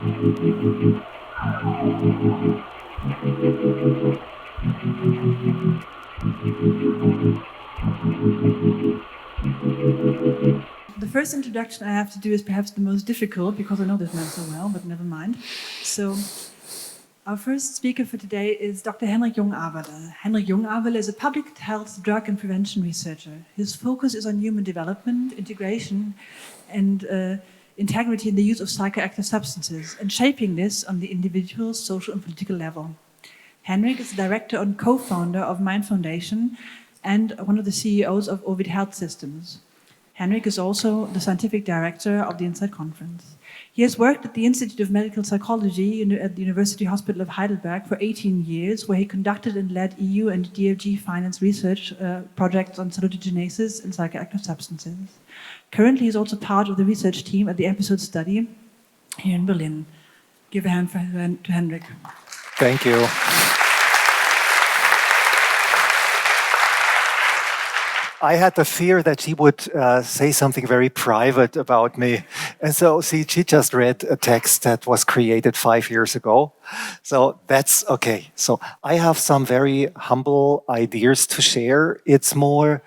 The first introduction I have to do is perhaps the most difficult because I know this man so well, but never mind. So, our first speaker for today is Dr. Henrik Jungaberle. Henrik Jungaberle is a public health drug and prevention researcher. His focus is on human development, integration, and integrity in the use of psychoactive substances, and shaping this on the individual, social, and political level. Henrik is the director and co-founder of Mind Foundation and one of the CEOs of Ovid Health Systems. Henrik is also the scientific director of the Insight Conference. He has worked at the Institute of Medical Psychology at the University Hospital of Heidelberg for 18 years, where he conducted and led EU and DFG-financed research projects on salutogenesis and psychoactive substances. Currently, he is also part of the research team at the Episode Study here in Berlin. Give a hand to Henrik. Thank you. I had the fear that she would say something very private about me. And so, see, she just read a text that was created 5 years ago. So that's okay. So I have some very humble ideas to share. It's more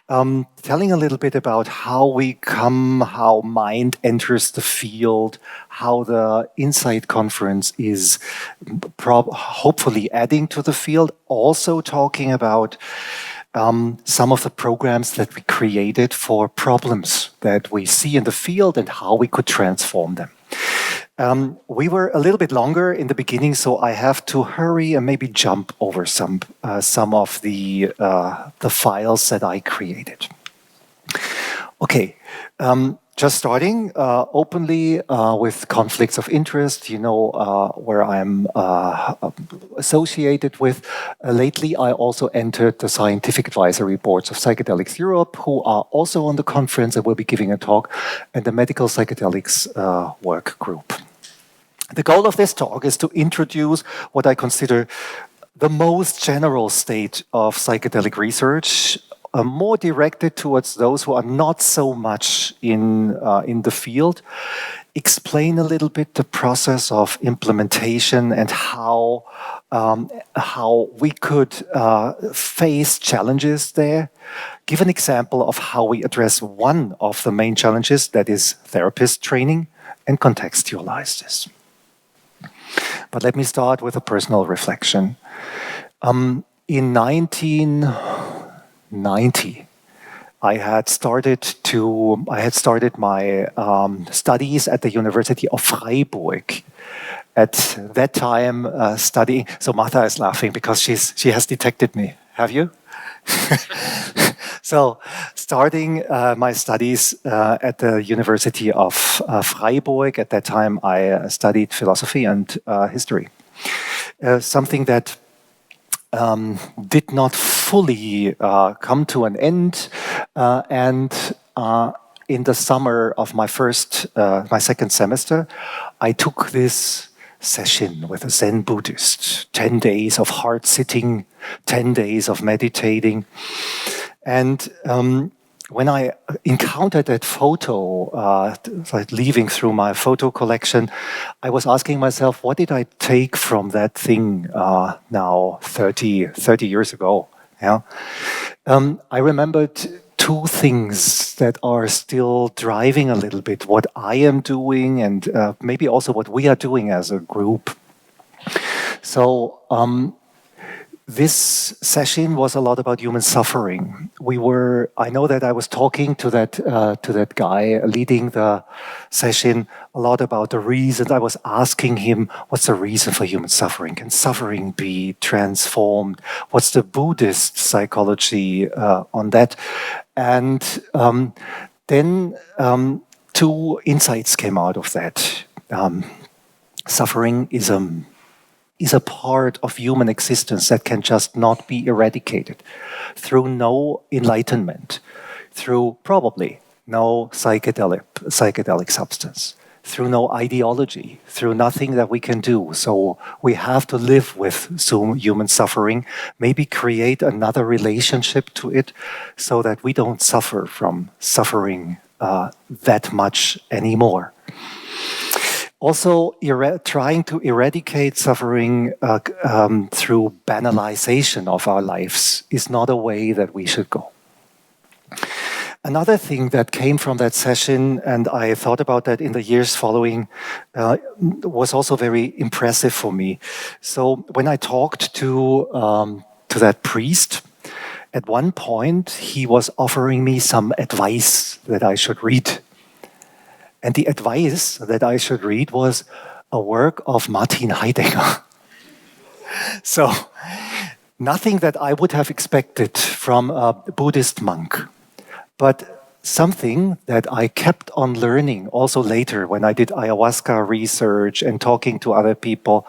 telling a little bit about how we come, how mind enters the field, how the Insight Conference is hopefully adding to the field, also talking about some of the programs that we created for problems that we see in the field and how we could transform them. We were a little bit longer in the beginning, so I have to hurry and maybe jump over some of the files that I created. Okay. Just starting openly with conflicts of interest, where I'm associated with. Lately, I also entered the scientific advisory boards of Psychedelics Europe, who are also on the conference and will be giving a talk, and the Medical Psychedelics Work Group. The goal of this talk is to introduce what I consider the most general state of psychedelic research, more directed towards those who are not so much in the field, explain a little bit the process of implementation and how we could face challenges there, give an example of how we address one of the main challenges, that is therapist training, and contextualize this. But let me start with a personal reflection. In 1990, I had started my studies at the University of Freiburg. At that time, studying. So Martha is laughing because she has detected me. Have you? So, starting my studies at the University of Freiburg. At that time, I studied philosophy and history. Something that did not fully come to an end, and in the summer of my second semester, I took this session with a Zen Buddhist, 10 days of hard sitting, 10 days of meditating, and when I encountered that photo, like leaving through my photo collection, I was asking myself, what did I take from that thing now 30 years ago? Yeah, I remembered two things that are still driving a little bit what I am doing and maybe also what we are doing as a group. So, this session was a lot about human suffering. I know that I was talking to that guy leading the session a lot about the reasons. I was asking him, what's the reason for human suffering? Can suffering be transformed? What's the Buddhist psychology on that? And then two insights came out of that. Suffering is a part of human existence that can just not be eradicated through no enlightenment, through probably no psychedelic substance, through no ideology, through nothing that we can do. So we have to live with some human suffering, maybe create another relationship to it so that we don't suffer from suffering that much anymore. Also, trying to eradicate suffering through banalization of our lives is not a way that we should go. Another thing that came from that session, and I thought about that in the years following, was also very impressive for me. So when I talked to that priest, at one point he was offering me some advice that I should read. And the advice that I should read was a work of Martin Heidegger. So nothing that I would have expected from a Buddhist monk. But something that I kept on learning also later when I did ayahuasca research and talking to other people,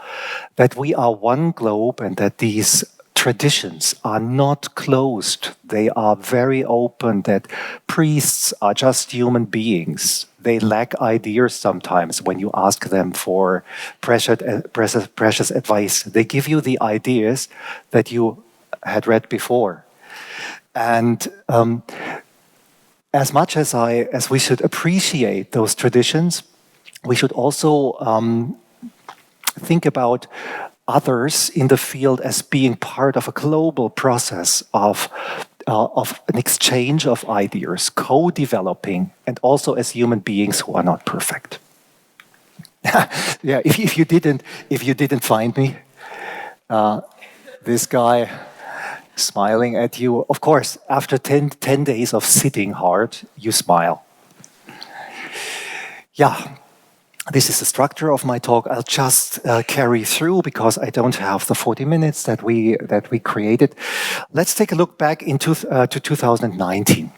that we are one globe and that these traditions are not closed. They are very open, that priests are just human beings. They lack ideas sometimes when you ask them for precious advice. They give you the ideas that you had read before. And as much as we should appreciate those traditions, we should also think about others in the field as being part of a global process of an exchange of ideas, co-developing, and also as human beings who are not perfect. Yeah, if you didn't find me, this guy smiling at you. Of course, after 10 days of sitting hard, you smile. Yeah, this is the structure of my talk. I'll just carry through because I don't have the 40 minutes that we created. Let's take a look back into to 2019.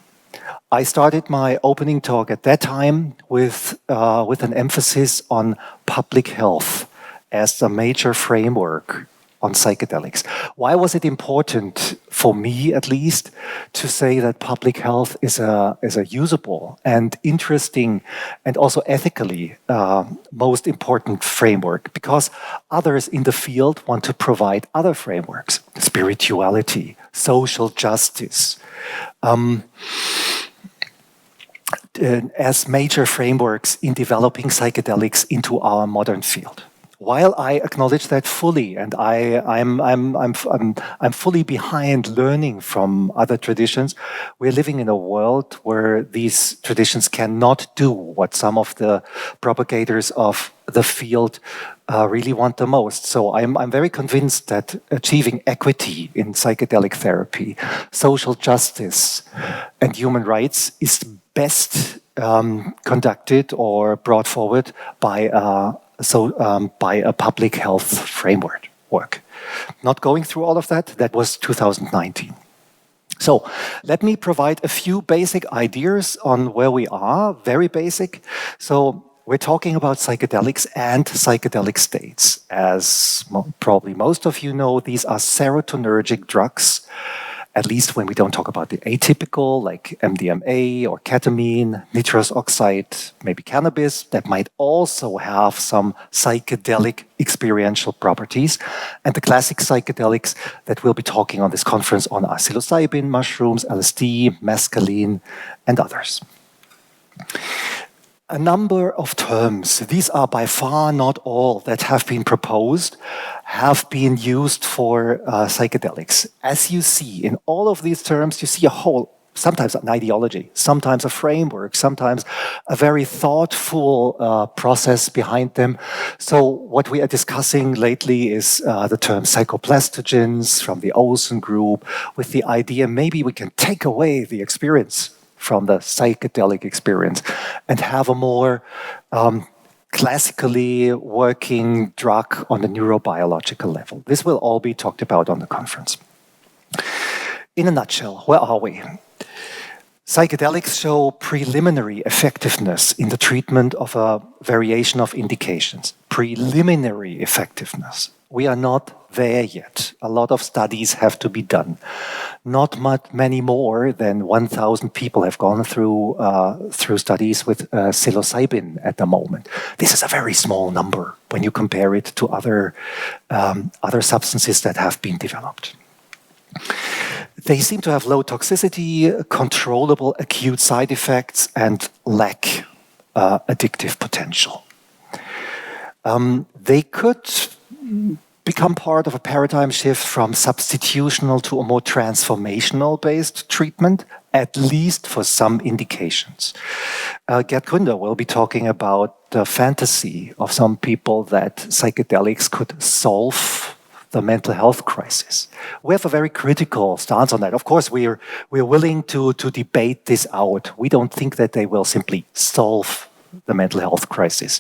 I started my opening talk at that time with an emphasis on public health as the major framework on psychedelics. Why was it important for me, at least, to say that public health is a usable and interesting and also ethically most important framework? Because others in the field want to provide other frameworks: spirituality, social justice, as major frameworks in developing psychedelics into our modern field. While I acknowledge that fully, and I'm fully behind learning from other traditions, we're living in a world where these traditions cannot do what some of the propagators of the field really want the most. So I'm very convinced that achieving equity in psychedelic therapy, social justice, and human rights is best conducted or brought forward by a public health framework. Not going through all of that, that was 2019. So let me provide a few basic ideas on where we are, very basic. So we're talking about psychedelics and psychedelic states. As probably most of you know, these are serotonergic drugs, at least when we don't talk about the atypical, like MDMA or ketamine, nitrous oxide, maybe cannabis, that might also have some psychedelic experiential properties. And the classic psychedelics that we'll be talking on this conference on are psilocybin, mushrooms, LSD, mescaline, and others. A number of terms, these are by far not all that have been proposed, have been used for psychedelics. As you see, in all of these terms, you see a whole, sometimes an ideology, sometimes a framework, sometimes a very thoughtful process behind them. So what we are discussing lately is the term psychoplastogens from the Olson group, with the idea maybe we can take away the experience from the psychedelic experience and have a more classically working drug on the neurobiological level. This will all be talked about on the conference. In a nutshell, where are we? Psychedelics show preliminary effectiveness in the treatment of a variation of indications. Preliminary effectiveness. We are not there yet. A lot of studies have to be done. Not many more than 1,000 people have gone through studies with psilocybin at the moment. This is a very small number when you compare it to other substances that have been developed. They seem to have low toxicity, controllable acute side effects, and lack addictive potential. They could become part of a paradigm shift from substitutional to a more transformational based treatment, at least for some indications. Gerd Gründer will be talking about the fantasy of some people that psychedelics could solve the mental health crisis. We have a very critical stance on that. Of course, we're willing to debate this out. We don't think that they will simply solve the mental health crisis.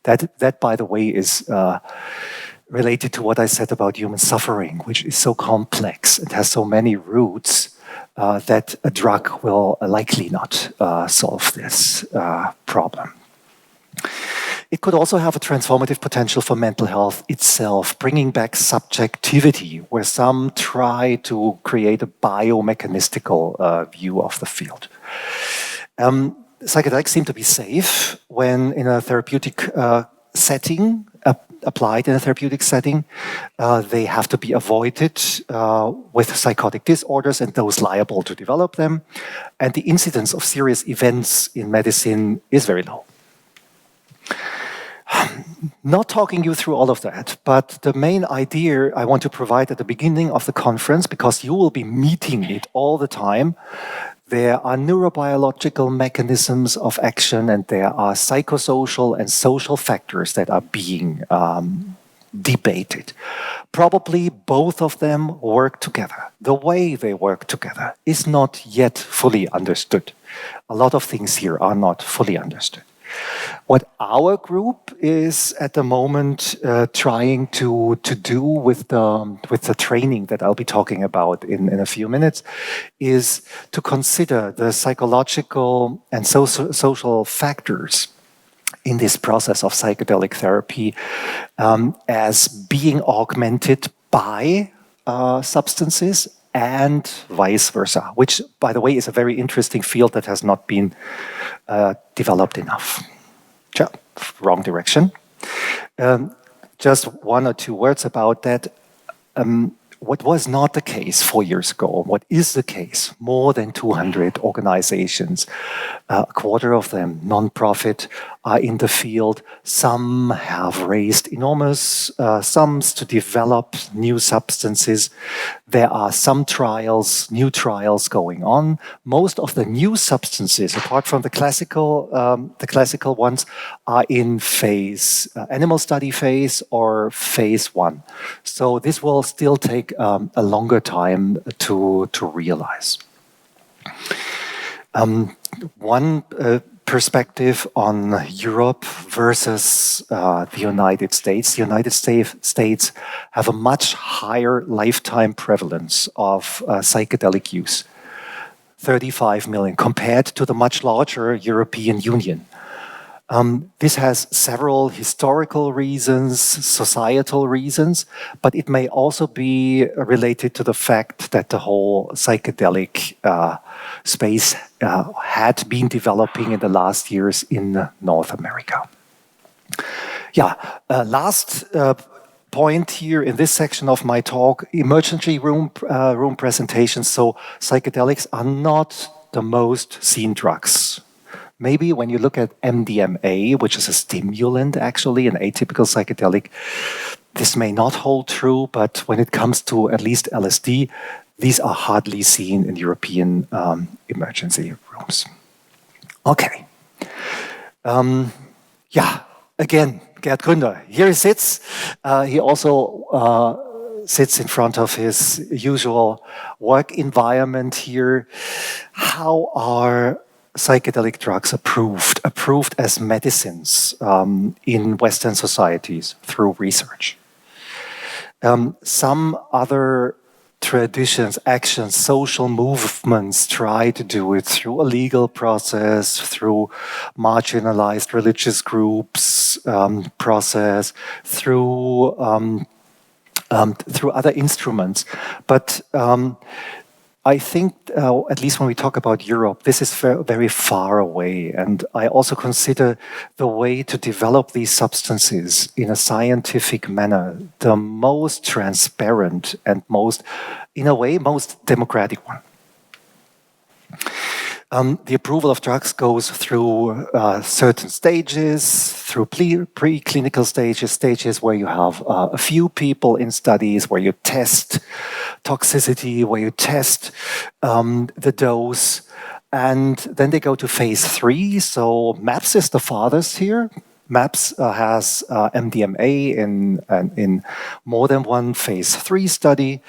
That by the way, is related to what I said about human suffering, which is so complex and has so many roots that a drug will likely not solve this problem. It could also have a transformative potential for mental health itself, bringing back subjectivity, where some try to create a biomechanistical view of the field. Psychedelics seem to be safe when in a therapeutic setting, applied in a therapeutic setting. They have to be avoided with psychotic disorders and those liable to develop them. And the incidence of serious events in medicine is very low. Not talking you through all of that, but the main idea I want to provide at the beginning of the conference, because you will be meeting it all the time, there are neurobiological mechanisms of action and there are psychosocial and social factors that are being debated. Probably both of them work together. The way they work together is not yet fully understood. A lot of things here are not fully understood. What our group is at the moment trying to do with the training that I'll be talking about in a few minutes is to consider the psychological and social factors in this process of psychedelic therapy as being augmented by substances and vice versa, which, by the way, is a very interesting field that has not been developed enough. Wrong direction. Just one or two words about that. What was not the case 4 years ago, what is the case, more than 200 organizations, a quarter of them non-profit, are in the field. Some have raised enormous sums to develop new substances. There are some trials, new trials going on. Most of the new substances, apart from the classical ones, are in phase, animal study phase or phase 1. So this will still take a longer time to realize. One perspective on Europe versus the United States. The United States have a much higher lifetime prevalence of psychedelic use, 35 million, compared to the much larger European Union. This has several historical reasons, societal reasons, but it may also be related to the fact that the whole psychedelic space had been developing in the last years in North America. Last point here in this section of my talk, emergency room presentations. So psychedelics are not the most seen drugs. Maybe when you look at MDMA, which is a stimulant actually, an atypical psychedelic, this may not hold true, but when it comes to at least LSD, these are hardly seen in European emergency rooms. Okay. Again, Gerd Gründer, here he sits. He also sits in front of his usual work environment here. How are psychedelic drugs approved as medicines in Western societies through research? Some other traditions, actions, social movements try to do it through a legal process, through marginalized religious groups process, through other instruments. But I think, at least when we talk about Europe, this is very far away. And I also consider the way to develop these substances in a scientific manner the most transparent and most, in a way, most democratic one. The approval of drugs goes through certain stages, through preclinical stages where you have a few people in studies, where you test toxicity, where you test the dose, and then they go to phase 3. So MAPS is the farthest here. MAPS has MDMA in more than one phase 3 study,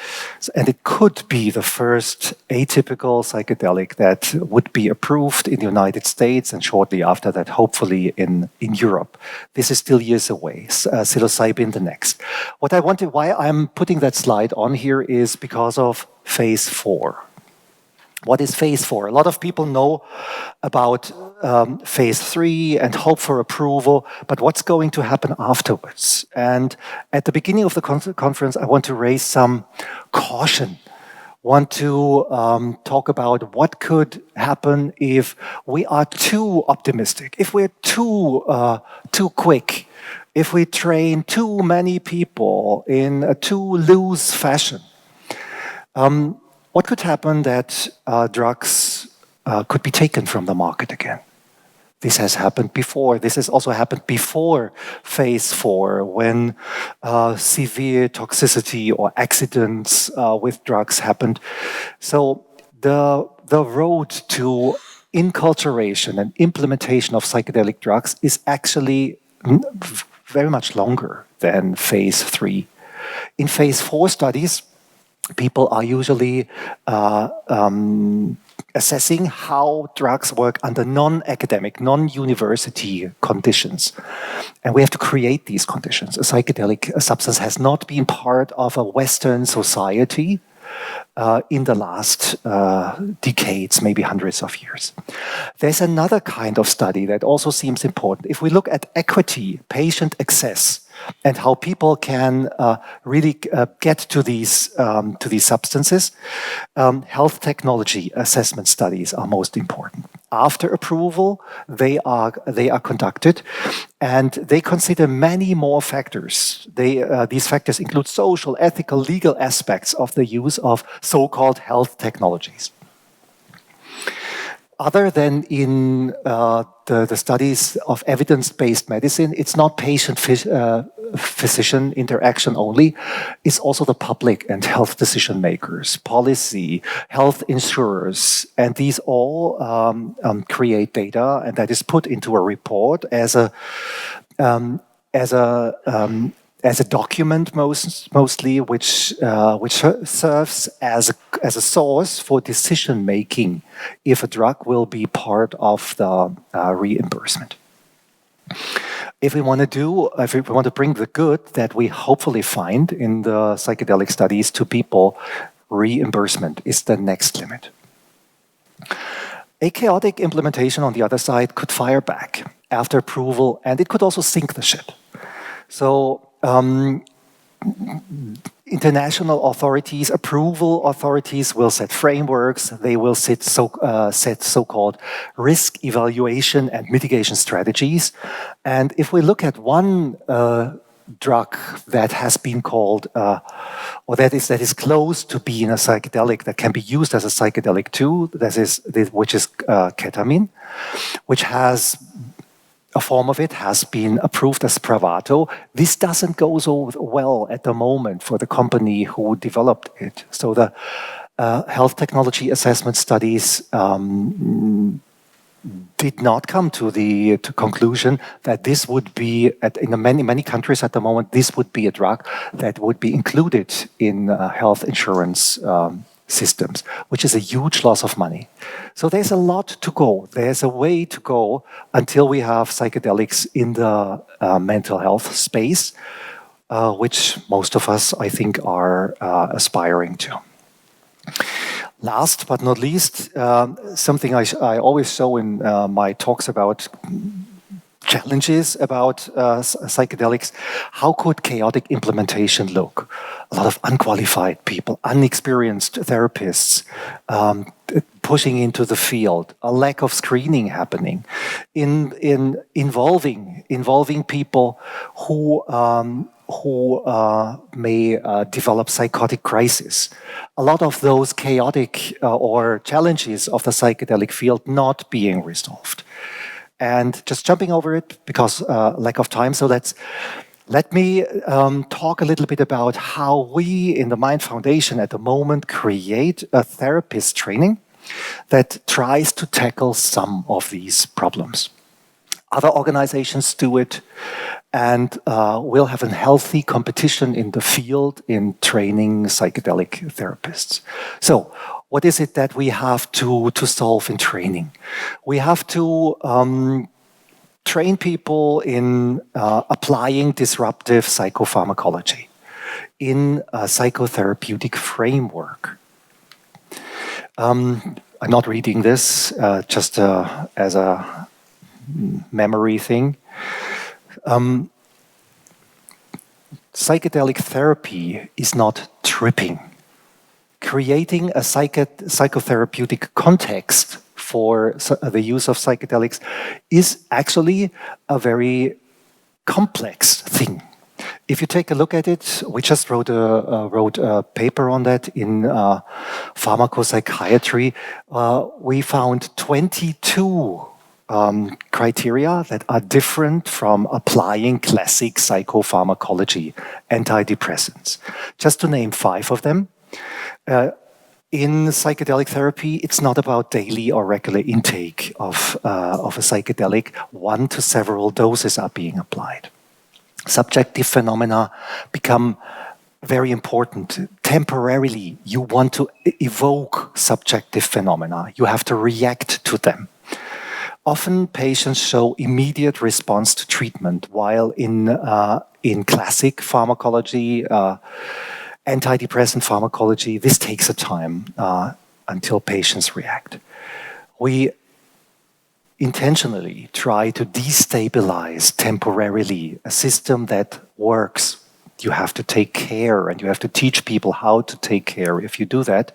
and it could be the first atypical psychedelic that would be approved in the United States, and shortly after that, hopefully in Europe. This is still years away. Psilocybin the next. Why I'm putting that slide on here is because of phase 4. What is phase 4? A lot of people know about phase 3 and hope for approval, but what's going to happen afterwards? And at the beginning of the conference, I want to raise some caution. Want to talk about what could happen if we are too optimistic, if we're too quick, if we train too many people in a too loose fashion. What could happen that drugs could be taken from the market again? This has happened before. This has also happened before phase 4, when severe toxicity or accidents with drugs happened. So the road to inculturation and implementation of psychedelic drugs is actually very much longer than phase 3. In phase 4 studies, people are usually assessing how drugs work under non-academic, non-university conditions. And we have to create these conditions. A psychedelic substance has not been part of a Western society in the last decades, maybe hundreds of years. There's another kind of study that also seems important. If we look at equity, patient access, and how people can really get to these substances, health technology assessment studies are most important. After approval, they are conducted, and they consider many more factors. These factors include social, ethical, legal aspects of the use of so-called health technologies. Other than in the studies of evidence-based medicine, it's not patient-physician interaction only. It's also the public and health decision makers, policy, health insurers, and these all create data, and that is put into a report as a document mostly, which serves as a source for decision making if a drug will be part of the reimbursement. If we want to bring the good that we hopefully find in the psychedelic studies to people, reimbursement is the next limit. A chaotic implementation on the other side could fire back after approval, and it could also sink the ship. So international authorities, approval authorities will set frameworks. They will set so-called risk evaluation and mitigation strategies. And if we look at one drug that has been called, or that is close to being a psychedelic, that can be used as a psychedelic too, which is ketamine, which has a form of it has been approved as Spravato. This doesn't go so well at the moment for the company who developed it. So the health technology assessment studies did not come to the conclusion that this would be, in many countries at the moment, this would be a drug that would be included in health insurance systems, which is a huge loss of money. So there's a lot to go. There's a way to go until we have psychedelics in the mental health space, which most of us, I think, are aspiring to. Last but not least, something I always show in my talks about challenges about psychedelics. How could chaotic implementation look? A lot of unqualified people, unexperienced therapists, pushing into the field, a lack of screening happening, in involving people who may develop psychotic crisis. A lot of those chaotic or challenges of the psychedelic field not being resolved. And just jumping over it because lack of time. So let me talk a little bit about how we in the Mind Foundation at the moment create a therapist training that tries to tackle some of these problems. Other organizations do it, and we'll have a healthy competition in the field in training psychedelic therapists. So, what is it that we have to solve in training? We have to train people in applying disruptive psychopharmacology in a psychotherapeutic framework. I'm not reading this just as a memory thing. Psychedelic therapy is not tripping. Creating a psychotherapeutic context for the use of psychedelics is actually a very complex thing. If you take a look at it, we just wrote a paper on that in pharmacopsychiatry. We found 22 criteria that are different from applying classic psychopharmacology, antidepressants. Just to name 5 of them. In psychedelic therapy, it's not about daily or regular intake of a psychedelic. 1 to several doses are being applied. Subjective phenomena become very important. Temporarily, you want to evoke subjective phenomena. You have to react to them. Often, patients show immediate response to treatment, while in classic pharmacology, antidepressant pharmacology, this takes a time until patients react. We intentionally try to destabilize temporarily a system that works. You have to take care, and you have to teach people how to take care if you do that.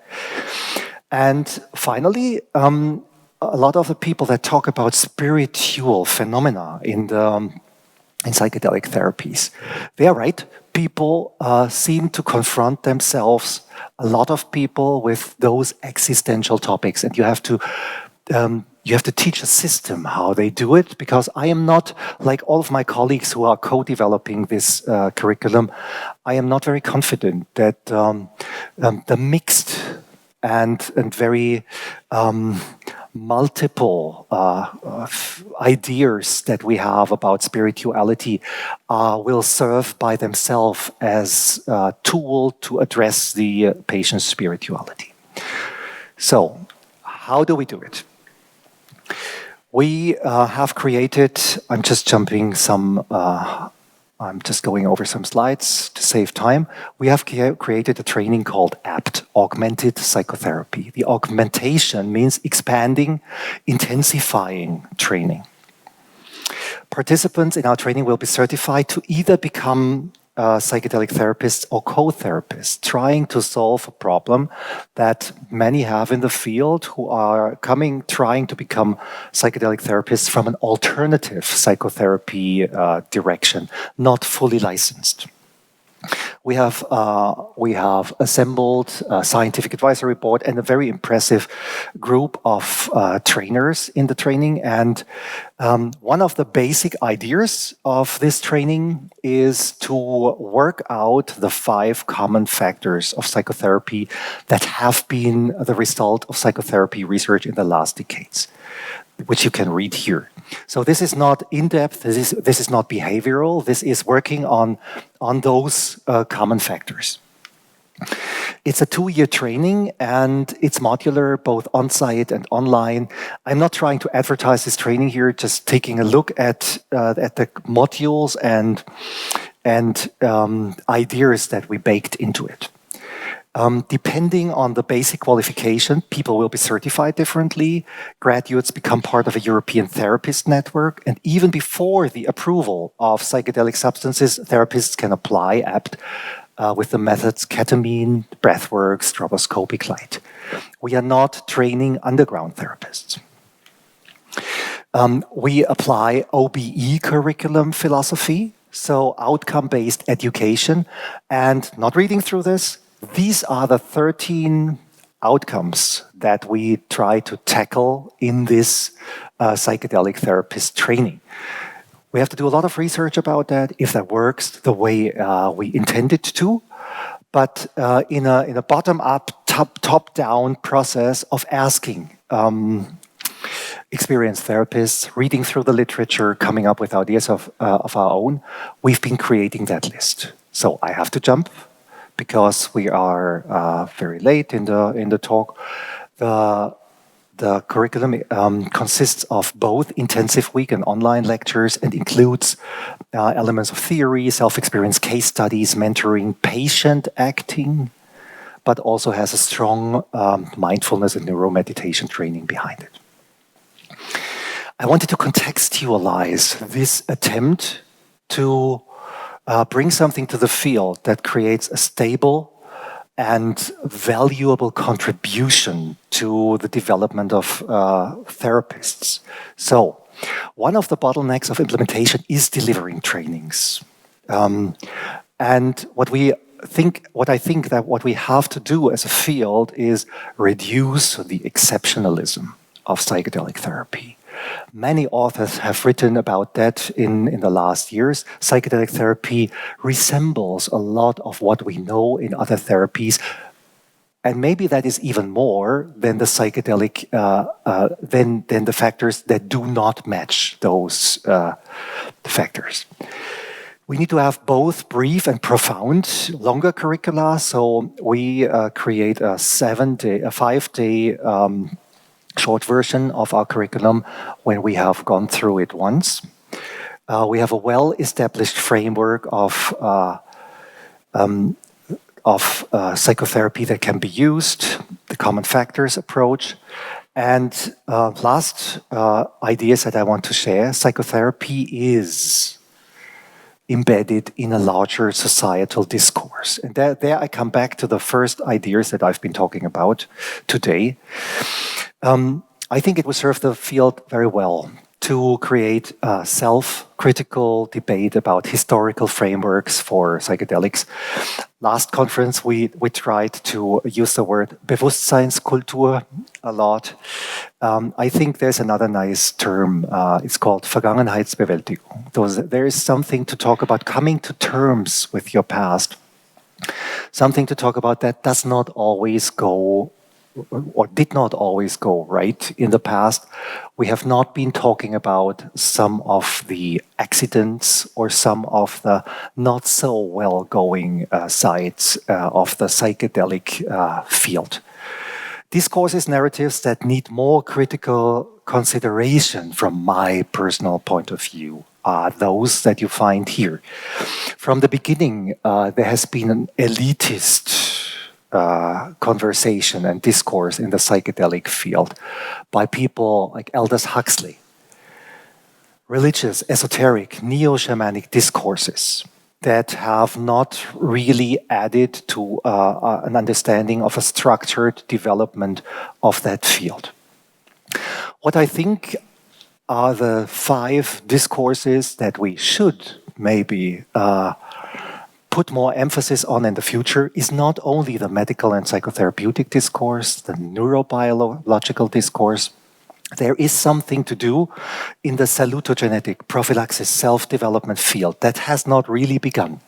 And finally, a lot of the people that talk about spiritual phenomena in psychedelic therapies, they are right. People seem to confront themselves, a lot of people, with those existential topics, and you have to teach a system how they do it, because I am not, like all of my colleagues who are co-developing this curriculum, I am not very confident that the mixed and very multiple ideas that we have about spirituality will serve by themselves as a tool to address the patient's spirituality. So, how do we do it? We have created, I'm just going over some slides to save time. We have created a training called APT, Augmented Psychotherapy. The augmentation means expanding, intensifying training. Participants in our training will be certified to either become psychedelic therapists or co-therapists, trying to solve a problem that many have in the field who are trying to become psychedelic therapists from an alternative psychotherapy direction, not fully licensed. We have assembled a scientific advisory board and a very impressive group of trainers in the training. And one of the basic ideas of this training is to work out the 5 common factors of psychotherapy that have been the result of psychotherapy research in the last decades, which you can read here. So this is not in-depth, this is not behavioral, this is working on those common factors. It's a 2-year training, and it's modular, both on-site and online. I'm not trying to advertise this training here, just taking a look at the modules and ideas that we baked into it. Depending on the basic qualification, people will be certified differently. Graduates become part of a European therapist network. And even before the approval of psychedelic substances, therapists can apply APT with the methods ketamine, breathwork, stroboscopic light. We are not training underground therapists. We apply OBE curriculum philosophy, so outcome-based education. And not reading through this, these are the 13 outcomes that we try to tackle in this psychedelic therapist training. We have to do a lot of research about that, if that works the way we intended to, but in a bottom-up, top-down process of asking experienced therapists, reading through the literature, coming up with ideas of our own, we've been creating that list. So I have to jump because we are very late in the talk. The curriculum consists of both intensive week and online lectures and includes elements of theory, self-experience, case studies, mentoring, patient acting, but also has a strong mindfulness and neuromeditation training behind it. I wanted to contextualize this attempt to bring something to the field that creates a stable and valuable contribution to the development of therapists. So, one of the bottlenecks of implementation is delivering trainings. And what I think that what we have to do as a field is reduce the exceptionalism of psychedelic therapy. Many authors have written about that in the last years. Psychedelic therapy resembles a lot of what we know in other therapies, and maybe that is even more than the psychedelic, than the factors that do not match those factors. We need to have both brief and profound, longer curricula. So we create a 5-day short version of our curriculum when we have gone through it once. We have a well-established framework of psychotherapy that can be used, the common factors approach. And last ideas that I want to share, psychotherapy is embedded in a larger societal discourse. And there I come back to the first ideas that I've been talking about today. I think it would serve the field very well to create a self-critical debate about historical frameworks for psychedelics. Last conference, we tried to use the word Bewusstseinskultur a lot. I think there's another nice term. It's called Vergangenheitsbewältigung. There is something to talk about coming to terms with your past. Something to talk about that does not always go or did not always go right in the past. We have not been talking about some of the accidents or some of the not so well going sides of the psychedelic field. Discourses, narratives that need more critical consideration from my personal point of view are those that you find here. From the beginning, there has been an elitist conversation and discourse in the psychedelic field by people like Aldous Huxley. Religious, esoteric, neo-shamanic discourses that have not really added to an understanding of a structured development of that field. What I think are the 5 discourses that we should maybe put more emphasis on in the future is not only the medical and psychotherapeutic discourse, the neurobiological discourse. There is something to do in the salutogenetic prophylaxis self-development field that has not really begun.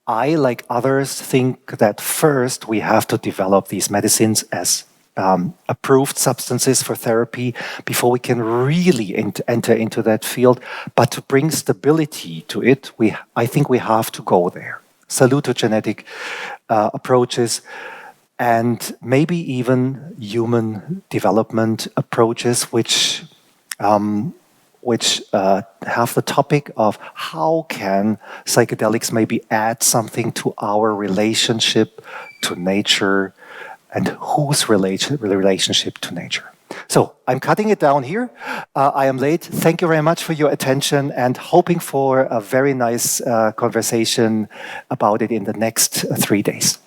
I, like others, think that first we have to develop these medicines as approved substances for therapy before we can really enter into that field. But to bring stability to it, I think we have to go there. Salutogenetic approaches and maybe even human development approaches which have the topic of how can psychedelics maybe add something to our relationship to nature and whose relationship to nature. So I'm cutting it down here. I am late. Thank you very much for your attention and hoping for a very nice conversation about it in the next 3 days.